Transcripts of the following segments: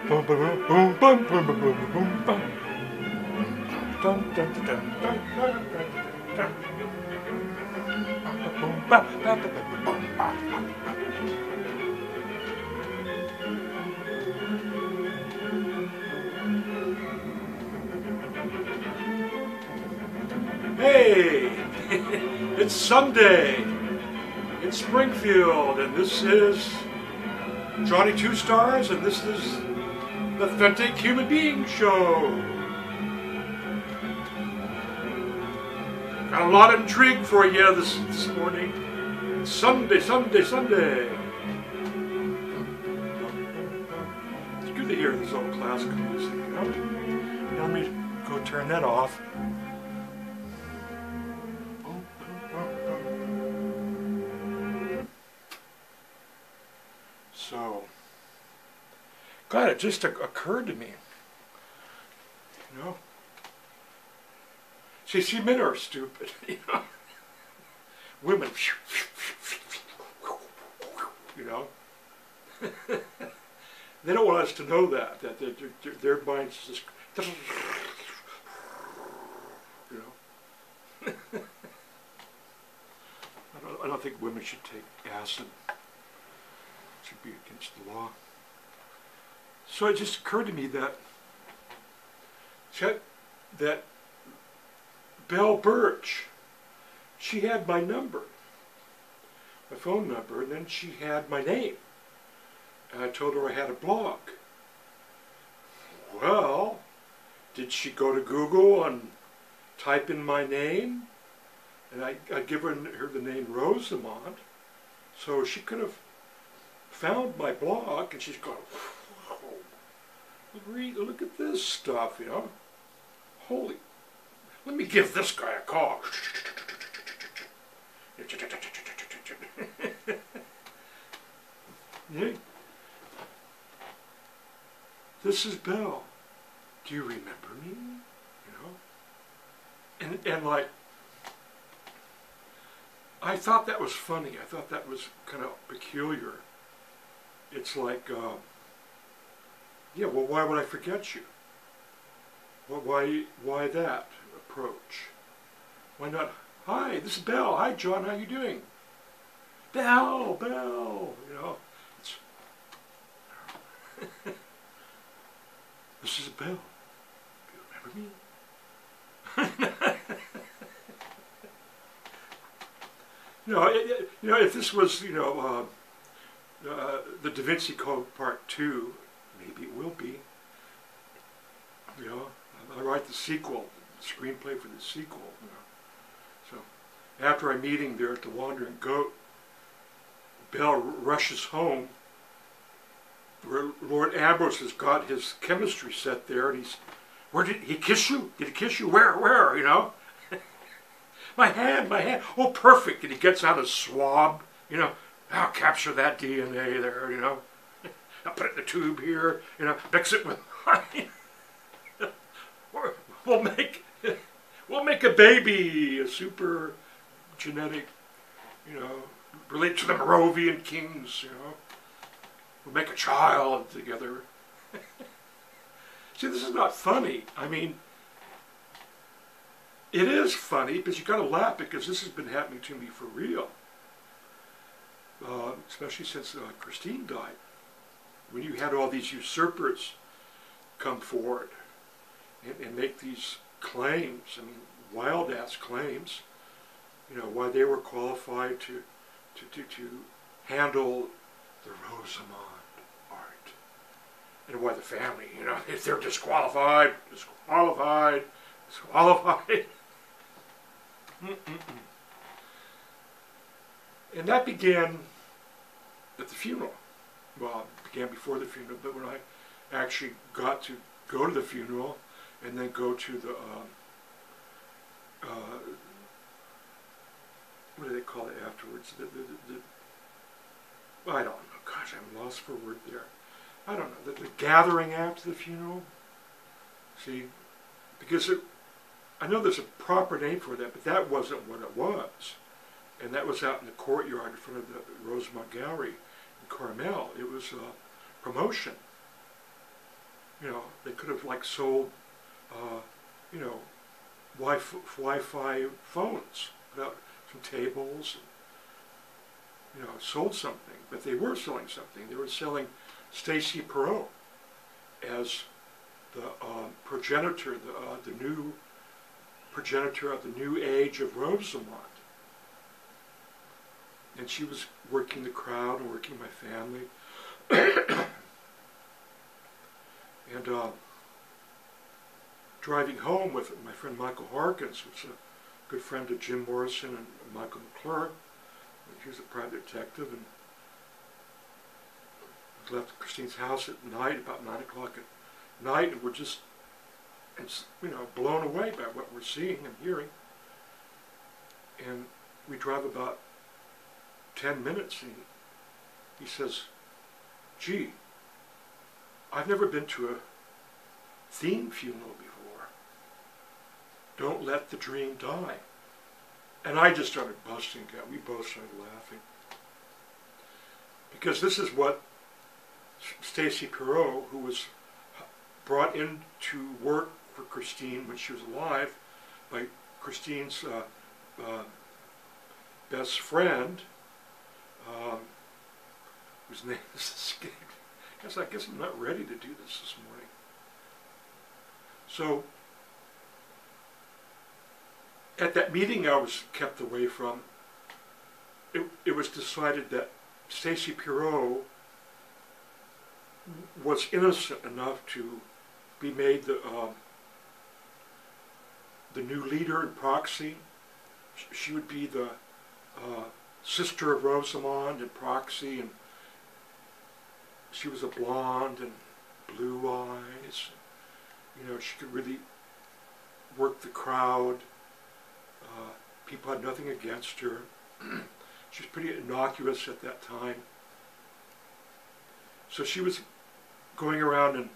Boom, boom, boom, boom, boom, boom, boom, boom, boom. Dun, dun, dun, dun, dun, dun, dun. Boom, ba, ba, ba, ba, boom, ba, ba. Hey, it's Sunday in Springfield, and this is Johnny Two Stars, and this is the Authentic Human Being Show. Got a lot of intrigue for you this morning. Sunday, Sunday, Sunday. It's good to hear this old classical music, you know? Now let me go turn that off. So, God, it just occurred to me, you know. See, men are stupid, you know. Women, you know. They don't want us to know that their minds just, you know. I don't think women should take acid. It should be against the law. So it just occurred to me that Belle Birch, she had my number, my phone number, and then she had my name. And I told her I had a blog. Well, did she go to Google and type in my name? And I'd given her the name Rosamond, so she could have found my blog, and she's going, look at this stuff, you know. Holy, let me give this guy a call. Yeah. This is Belle. Do you remember me? You know? And like, I thought that was funny. I thought that was kind of peculiar. It's like, yeah, well, why would I forget you? Well, why that approach? Why not, hi, this is Belle. Hi, John, how you doing? Belle, you know. This is Belle. Do you remember me? You know, if this was, you know, the Da Vinci Code Part 2, maybe it will be. You know, I write the sequel, the screenplay for the sequel. You know. So after our meeting there at the Wandering Goat, Belle rushes home, where Lord Ambrose has got his chemistry set there, and where did he kiss you? Did he kiss you? Where? You know. My hand. Oh, perfect. And he gets out a swab, you know. I'll capture that DNA there, you know. I'll put it in the tube here, you know, mix it with mine. We'll make a baby, a super genetic, you know, relate to the Moravian kings, you know. We'll make a child together. See, this is not funny. I mean, it is funny, but you got to laugh because this has been happening to me for real. Especially since Christine died. When you had all these usurpers come forward and make these claims, I mean, wild-ass claims, you know, why they were qualified to handle the Rosamond art. And why the family, you know, if they're disqualified. And that began at the funeral. Well, it began before the funeral, but when I actually got to go to the funeral and then go to the, what do they call it afterwards? I don't know. Gosh, I'm lost for a word there. I don't know. The gathering after the funeral. See, because I know there's a proper name for that, but that wasn't what it was. And that was out in the courtyard in front of the Rosemont Gallery in Carmel. It was a promotion. You know, they could have like sold, you know, Wi-Fi phones, put out some tables, and, you know, sold something. But they were selling something. They were selling Stacy Perot as the progenitor, the new progenitor of the new age of Rosamond. And she was working the crowd and working my family. And driving home with my friend Michael Harkins, who's a good friend of Jim Morrison and Michael McClure. He was a private detective, and we left Christine's house at night, about 9 o'clock at night, and we're just, you know, blown away by what we're seeing and hearing. And we drive about 10 minutes, and he says, "Gee, I've never been to a theme funeral before. Don't let the dream die." And I just started busting out. We both started laughing. Because this is what Stacy Perot, who was brought in to work for Christine when she was alive by Christine's best friend, whose name is escaped. I guess I'm not ready to do this morning. So, at that meeting I was kept away from, it was decided that Stacy Perot was innocent enough to be made the new leader in proxy. She would be the sister of Rosamond in proxy, and she was a blonde and blue eyes. You know, she could really work the crowd. People had nothing against her. She was pretty innocuous at that time. So she was going around and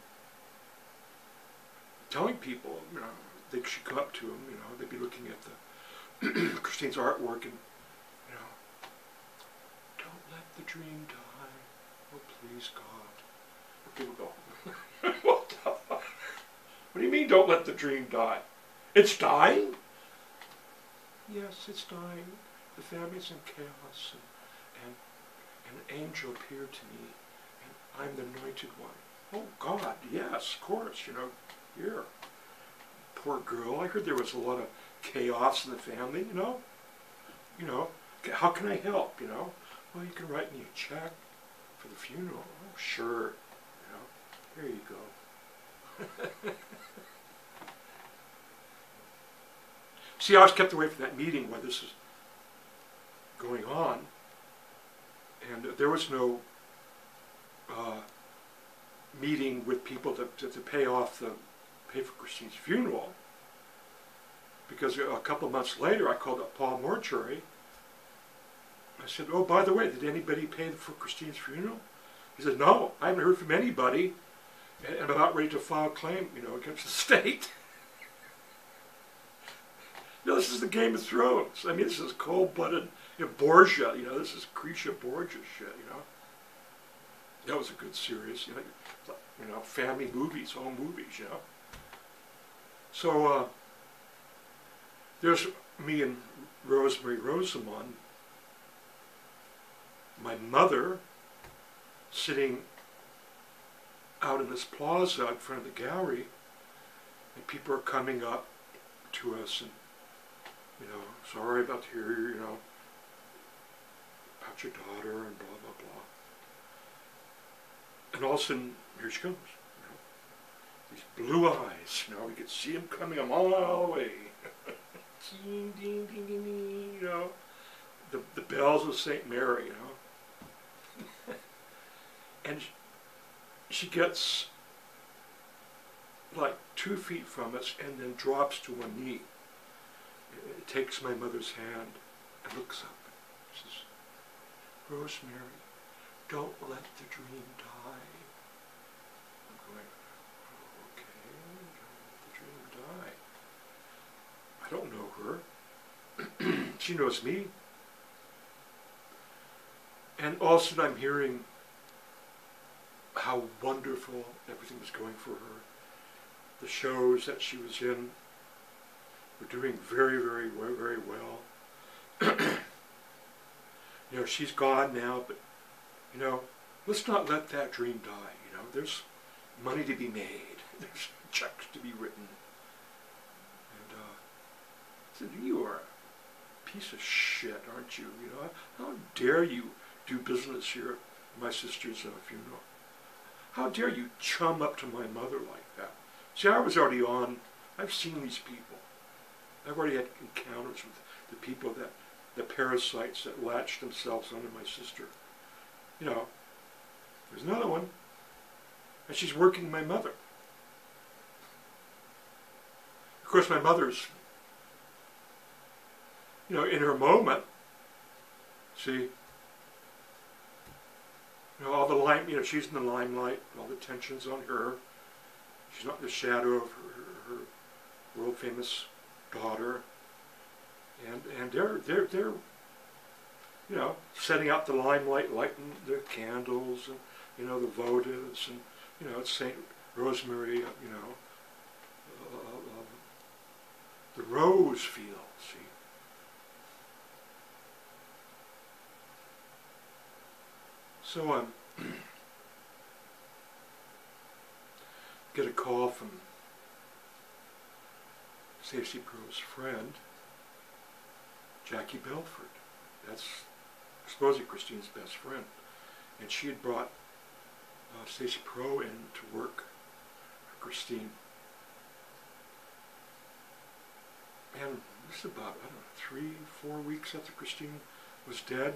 telling people, you know, they should come up to them, you know, they'd be looking at the Christine's artwork and, you know, "Don't let the dream die. Oh, please, God." People go, "What the fuck? What do you mean, don't let the dream die? It's dying?" "Yes, it's dying. The family's in chaos, and an angel appeared to me, and I'm the anointed one." "Oh, God, yes, of course, you know, here." Poor girl. I heard there was a lot of chaos in the family, you know. You know, how can I help, you know? "Well, you can write me a check for the funeral." "Oh, sure. You know, here you go." See, I was kept away from that meeting while this is going on, and there was no meeting with people to pay for Christine's funeral, because a couple of months later I called up Paul Mortuary. I said, "Oh, by the way, did anybody pay for Christine's funeral?" He said, "No, I haven't heard from anybody, and I'm about ready to file a claim, you know, against the state." You know, this is the Game of Thrones. I mean, this is cold-blooded, you know, Borgia. You know, this is Cretia Borgia shit. You know, that was a good series. You know, family movies, home movies. You know. So there's me and Rosemary Rosamond. My mother sitting out in this plaza in front of the gallery, and people are coming up to us and, you know, "Sorry about to hear, you know, about your daughter," and blah, blah, blah. And all of a sudden, here she comes. You know, these blue eyes, you know, you could see them coming a mile away. Ding, ding, ding, ding, ding, you know. The bells of St. Mary, you know. And she gets like 2 feet from us and then drops to one knee. It takes my mother's hand and looks up. She says, "Rosemary, don't let the dream die." I'm going, "Okay, don't let the dream die." I don't know her. She knows me. And all of a sudden I'm hearing how wonderful everything was going for her. The shows that she was in were doing very, very, very, very well. You know, she's gone now, but, you know, let's not let that dream die, you know. There's money to be made. There's checks to be written. And I said, you are a piece of shit, aren't you? You know, how dare you do business here at my sister's funeral? How dare you chum up to my mother like that? See, I was already on, I've seen these people. I've already had encounters with the people that, the parasites that latched themselves onto my sister. You know, there's another one, and she's working my mother. Of course, my mother's, you know, in her moment, see, you know, all the lime, you know, she's in the limelight, all the tension's on her. She's not in the shadow of her world famous daughter. And they're you know, setting up the limelight, lighting the candles and, you know, the votives and, you know, it's St. Rosemary, you know, the rose field, see. So get a call from Stacey Pro's friend, Jackie Belford. That's supposedly Christine's best friend. And she had brought Stacey Pro in to work for Christine. And this is about, I don't know, 3-4 weeks after Christine was dead.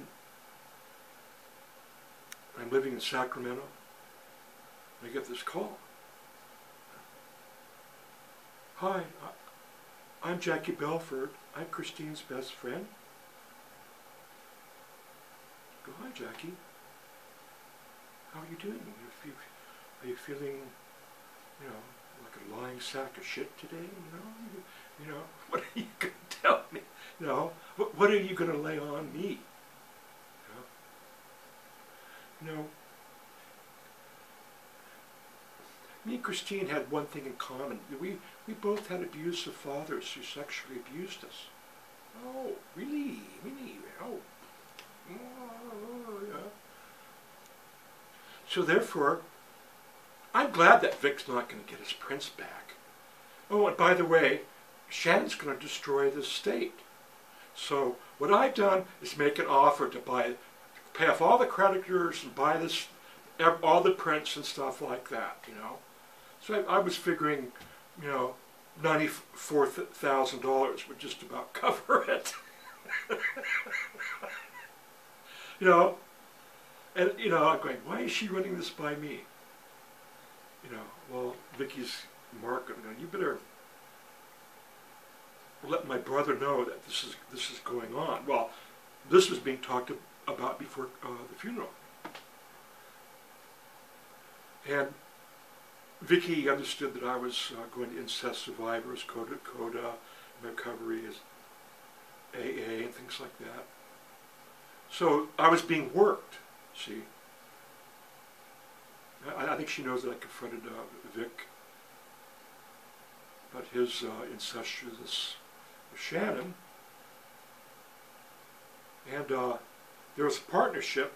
I'm living in Sacramento. And I get this call. Hi, I'm Jackie Belford. I'm Christine's best friend. Go, hi, Jackie. How are you doing? Are you feeling, you know, like a lying sack of shit today? You know, what are you going to tell me? You know, what are you going to lay on me? You know, me and Christine had one thing in common. We both had abusive fathers who sexually abused us. Oh, really? Really? Oh, yeah. So therefore, I'm glad that Vic's not going to get his prince back. Oh, and by the way, Shannon's going to destroy the state. So what I've done is make an offer to pay off all the creditors and buy this, all the prints and stuff like that, you know. So I was figuring, you know, $94,000 would just about cover it. You know, and, you know, I'm going, why is she running this by me? You know, well, Vicky's market, you better let my brother know that this is going on. Well, this was being talked about before the funeral. And Vicky understood that I was going to incest survivors, CODA, recovery as AA and things like that. So I was being worked, see. I think she knows that I confronted Vic about his incestuous with Shannon. And there was a partnership,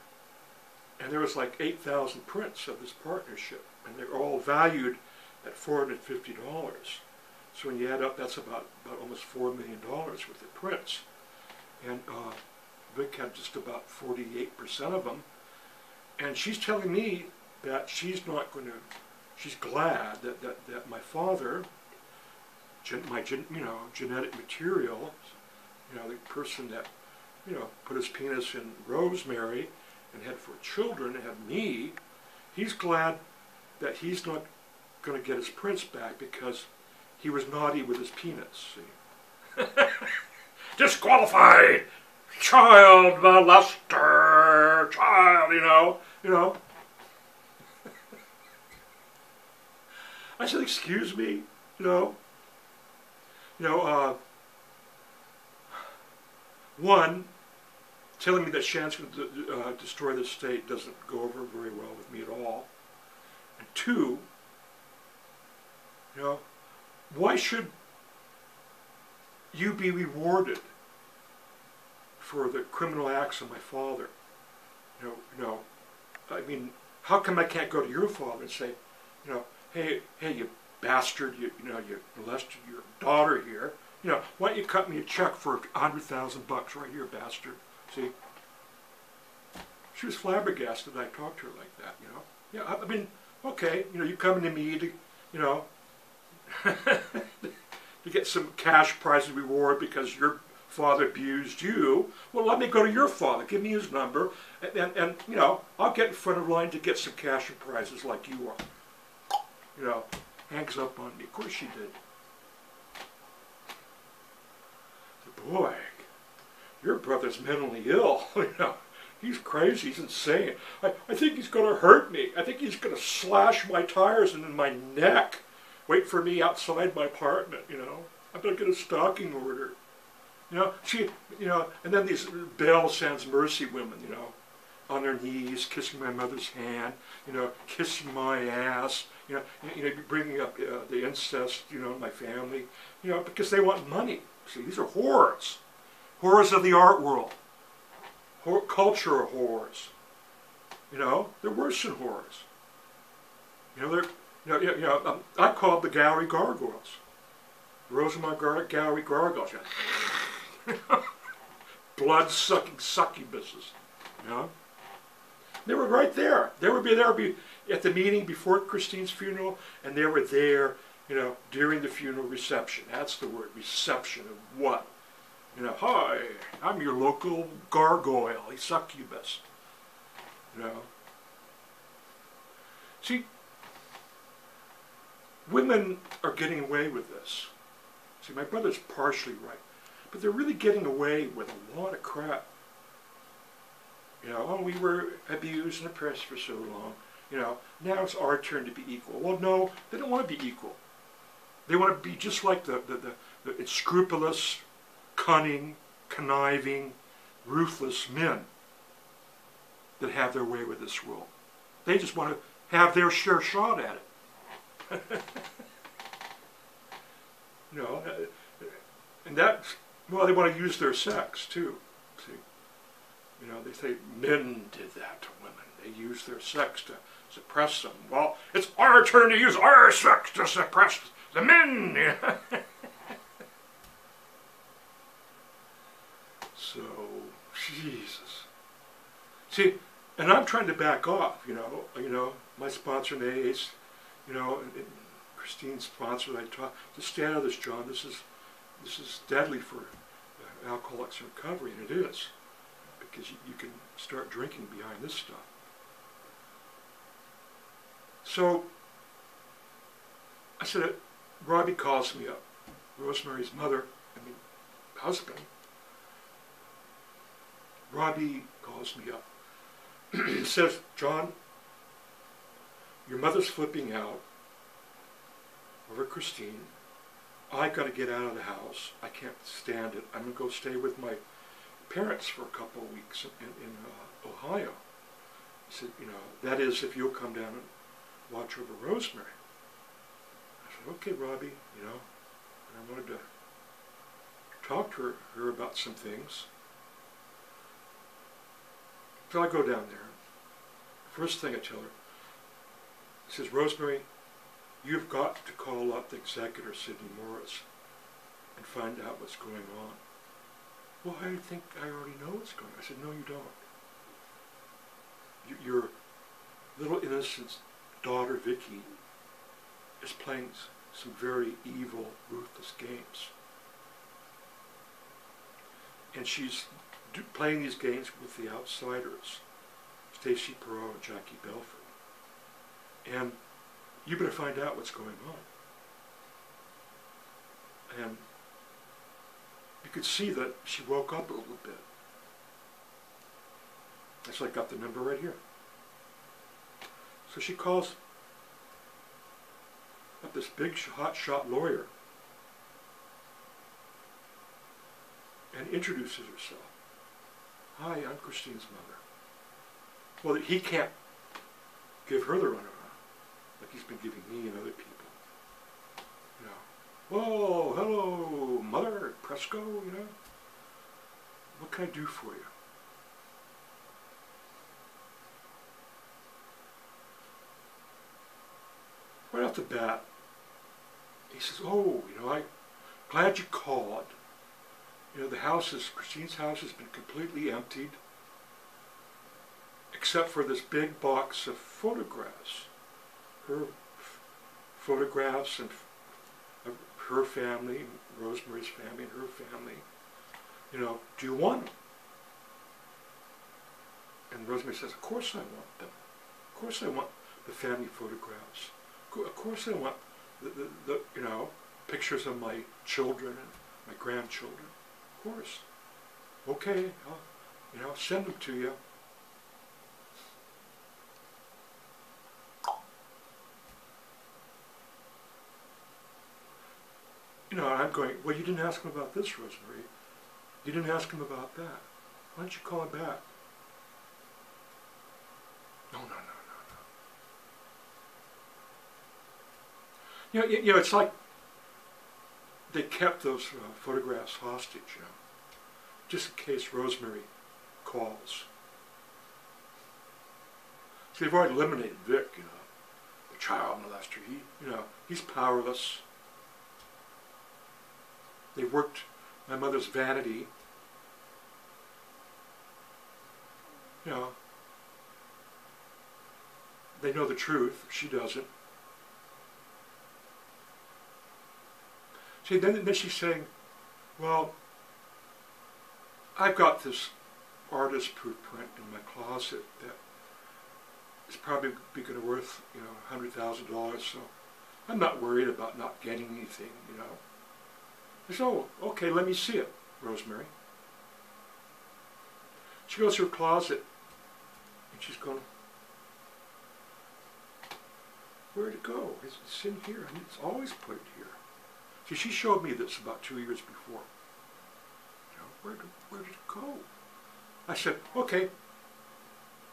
and there was like 8,000 prints of this partnership, and they're all valued at $450. So when you add up, that's about almost $4 million worth of prints. And Vic had just about 48% of them. And she's telling me that she's not going to, she's glad that my father, my genetic material, you know, the person that, you know, put his penis in Rosemary and had 4 children and had me, he's glad that he's not going to get his prince back because he was naughty with his penis, see. Disqualified! Child molester! Child, you know. I said, excuse me, you know. One, telling me that Shannon's going to destroy the state doesn't go over very well with me at all. And two, you know, why should you be rewarded for the criminal acts of my father? I mean, how come I can't go to your father and say, hey, you bastard, you molested your daughter here. Why don't you cut me a check for $100,000 right here, bastard? See? She was flabbergasted that I talked to her like that, Yeah, I mean, okay, you coming to me to, to get some cash prize and reward because your father abused you. Well, let me go to your father. Give me his number, and I'll get in front of line to get some cash and prizes like you are. Hangs up on me. Of course she did. Boy, your brother's mentally ill. He's crazy. He's insane. I think he's going to hurt me. I think he's going to slash my tires into my neck. Wait for me outside my apartment. I better get a stalking order. And then these Baal Sans Mercy women, on their knees, kissing my mother's hand, kissing my ass, bringing up the incest, in my family, because they want money. See, these are whores. Whores of the art world. Culture whores. They're worse than whores. I call them the gallery gargoyles. Rosemary gallery gargoyles. Blood-sucking succubuses. They were right there. They would be there at the meeting before Christine's funeral, and they were there, during the funeral reception. That's the word, reception of what? Hi, I'm your local gargoyle, a succubus. See, women are getting away with this. See, my brother's partially right, but they're really getting away with a lot of crap. Oh, we were abused and oppressed for so long. Now it's our turn to be equal. Well, no, they don't want to be equal. They want to be just like the scrupulous, cunning, conniving, ruthless men that have their way with this world. They just want to have their share shot at it. And that's, well, they want to use their sex too. See, they say men did that to women. They use their sex to suppress them. Well, it's our turn to use our sex to suppress the men. So, Jesus. See, and I'm trying to back off, my sponsor Nays, and Christine's sponsor, I taught to stay out of this, John. This is deadly for alcoholics in recovery, and it is, because you can start drinking behind this stuff. So I said, Robbie calls me up, Rosemary's husband. Robbie calls me up. He says, John, your mother's flipping out over Christine. I got to get out of the house. I can't stand it. I'm going to go stay with my parents for a couple of weeks in Ohio. He said, that is if you'll come down and watch over Rosemary. I said, okay, Robbie, and I wanted to talk to her about some things. So I go down there. First thing I tell her, he says, Rosemary, you've got to call up the executor, Sidney Morris, and find out what's going on. Well, I think I already know what's going on. I said, no, you don't. Your little innocent daughter, Vicky, is playing some very evil, ruthless games. And she's playing these games with the outsiders, Stacy Perot and Jackie Belford. And you better find out what's going on. And you could see that she woke up a little bit. So I got the number right here. So she calls up this big hotshot lawyer and introduces herself. Hi, I'm Christine's mother. Well, he can't give her the runaround. like he's been giving me and other people. You know, whoa, hello, Mother Presco, you know. What can I do for you? Right off the bat, he says, oh, you know, I'm glad you called. You know, Christine's house has been completely emptied, except for this big box of photographs. Her photographs of her family, Rosemary's family and her family. You know, do you want them? And Rosemary says, of course I want them. Of course I want the family photographs. Of course I want the you know, pictures of my children and my grandchildren. Of course. Okay, I'll, you know, send them to you. You know, I'm going, well, you didn't ask him about this, Rosemary. You didn't ask him about that. Why don't you call him back? No. You know, it's like they kept those photographs hostage, you know, just in case Rosemary calls. So they've already eliminated Vic, you know, the child molester. You know, he's powerless. They worked my mother's vanity. You know, they know the truth. She doesn't. See, then she's saying, well, I've got this artist proof print in my closet that is probably going to worth, you know, $100,000, so I'm not worried about not getting anything, you know. I said, oh, okay, let me see it, Rosemary. She goes to her closet, and she's going, where'd it go? It's in here. I mean, it's always put it here. See, she showed me this about 2 years before. You know, where did it go? I said, okay,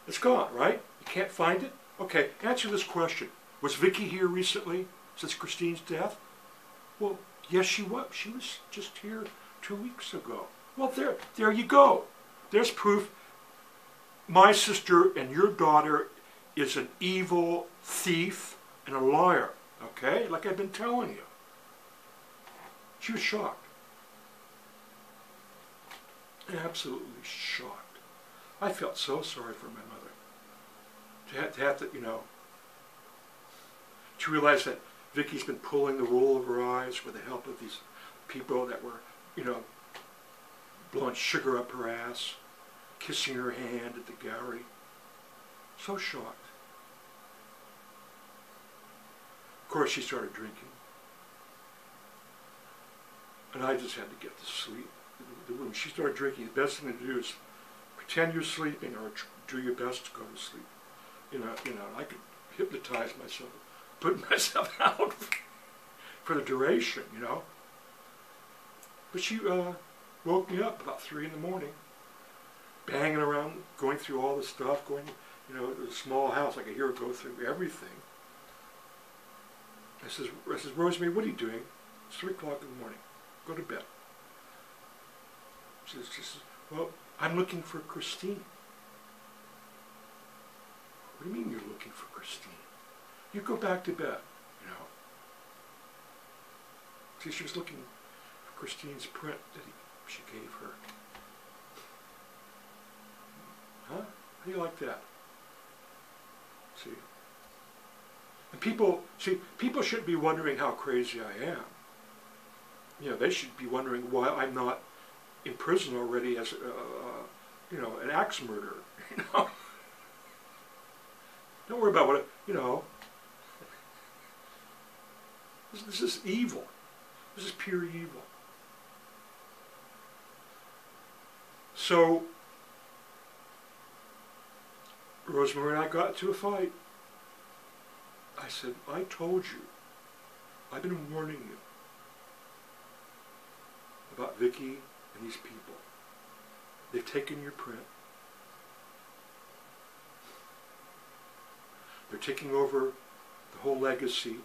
it's gone, right? You can't find it? Okay, answer this question. Was Vicky here recently, since Christine's death? Well, yes, she was. She was just here 2 weeks ago. Well, there you go. There's proof. My sister and your daughter is an evil thief and a liar, okay? Like I've been telling you. She was shocked. Absolutely shocked. I felt so sorry for my mother. To have to, you know, to realize that Vicky's been pulling the wool over her eyes with the help of these people that were, you know, blowing sugar up her ass, kissing her hand at the gallery. So shocked. Of course, she started drinking. And I just had to get to sleep. When she started drinking, the best thing to do is pretend you're sleeping or do your best to go to sleep. You know, I could hypnotize myself, put myself out for the duration, you know. But she woke me up about 3 in the morning, banging around, going through all the stuff, going, you know, it was a small house. I could hear her go through everything. I says, Rosemary, what are you doing? It's 3 o'clock in the morning. Go to bed. She says, well, I'm looking for Christine. What do you mean you're looking for Christine? You go back to bed, you know. See, she was looking for Christine's print that she gave her. Huh? How do you like that? See? And people shouldn't be wondering how crazy I am. You know, they should be wondering why I'm not in prison already as, you know, an axe murderer. You know, don't worry about what, you know. This is evil. This is pure evil. So, Rosemary and I got into a fight. I said, I told you. I've been warning you about Vicky and these people. They've taken your print. They're taking over the whole legacy.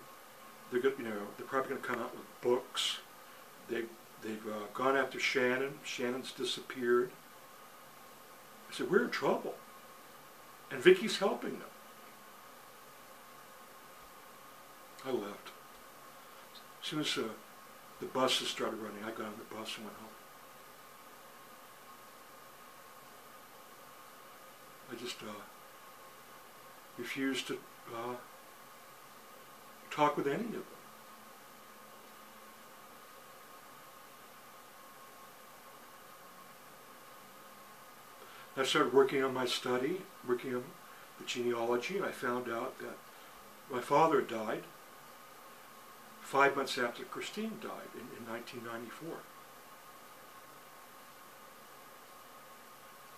They're good, you know, they're probably going to come out with books. They've gone after Shannon. Shannon's disappeared. I said, we're in trouble. And Vicky's helping them. I left. As soon as the buses started running, I got on the bus and went home. I just refused to talk with any of them. I started working on my study, working on the genealogy, and I found out that my father died 5 months after Christine died in 1994.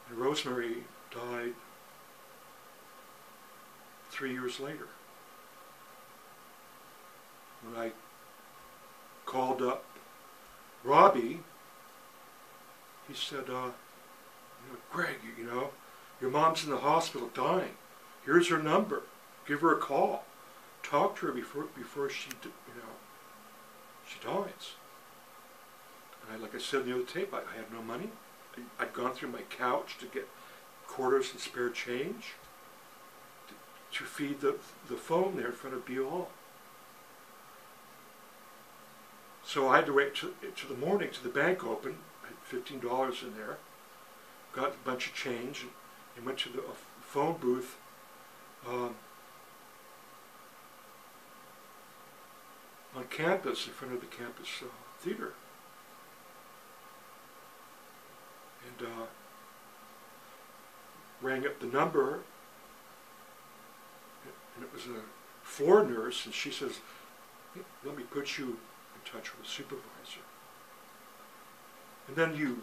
And Rosemary died 3 years later. When I called up Robbie, he said, Greg, you know, your mom's in the hospital dying. Here's her number. Give her a call. Talk to her before she, you know, she dies. And like I said in the other tape, I had no money. I'd gone through my couch to get quarters and spare change to feed the phone there in front of B.O. So I had to wait to the morning till the bank opened. I had $15 in there. Got a bunch of change and went to the phone booth on campus, in front of the campus theater. And rang up the number, and it was a floor nurse, and she says, let me put you in touch with a supervisor. And then you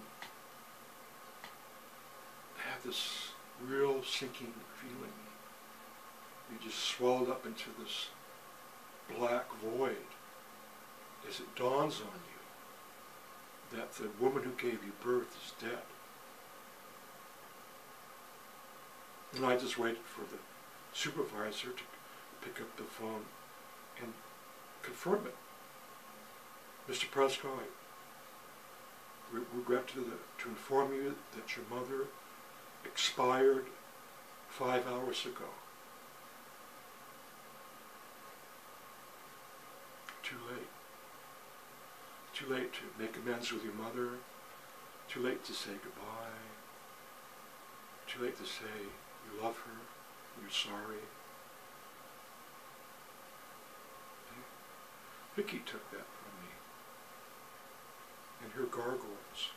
have this real sinking feeling. You just swelled up into this black void as it dawns on you that the woman who gave you birth is dead. And I just waited for the supervisor to pick up the phone and confirm it. Mr. Prescott, we regret to inform you that your mother expired 5 hours ago. Too late. Too late to make amends with your mother. Too late to say goodbye. Too late to say you love her, you're sorry. Vicky took that from me. And her gargoyles,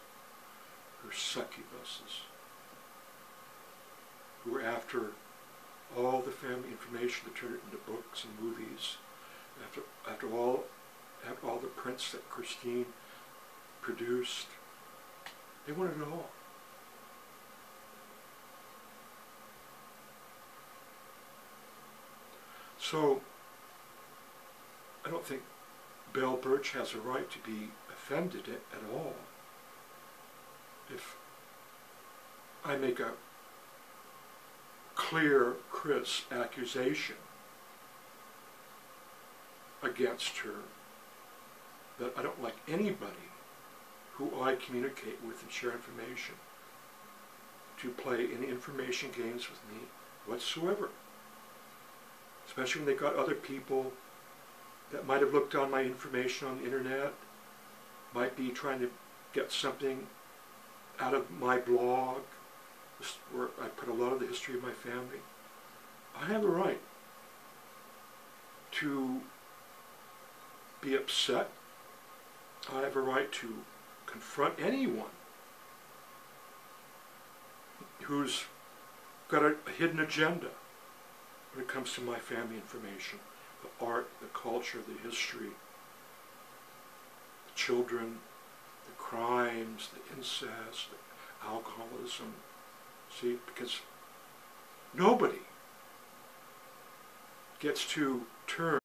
her succubuses, who were after all the family information to turn it into books and movies, after all the prints that Christine produced. They wanted it all. So, I don't think Belle Birch has a right to be offended at all if I make a clear, crisp accusation against her that I don't like anybody who I communicate with and share information to play any information games with me whatsoever. Especially when they got other people that might have looked on my information on the internet, might be trying to get something out of my blog, where I put a lot of the history of my family. I have a right to be upset. I have a right to confront anyone who's got a hidden agenda when it comes to my family information, the art, the culture, the history, the children, the crimes, the incest, the alcoholism. See, because nobody gets to turn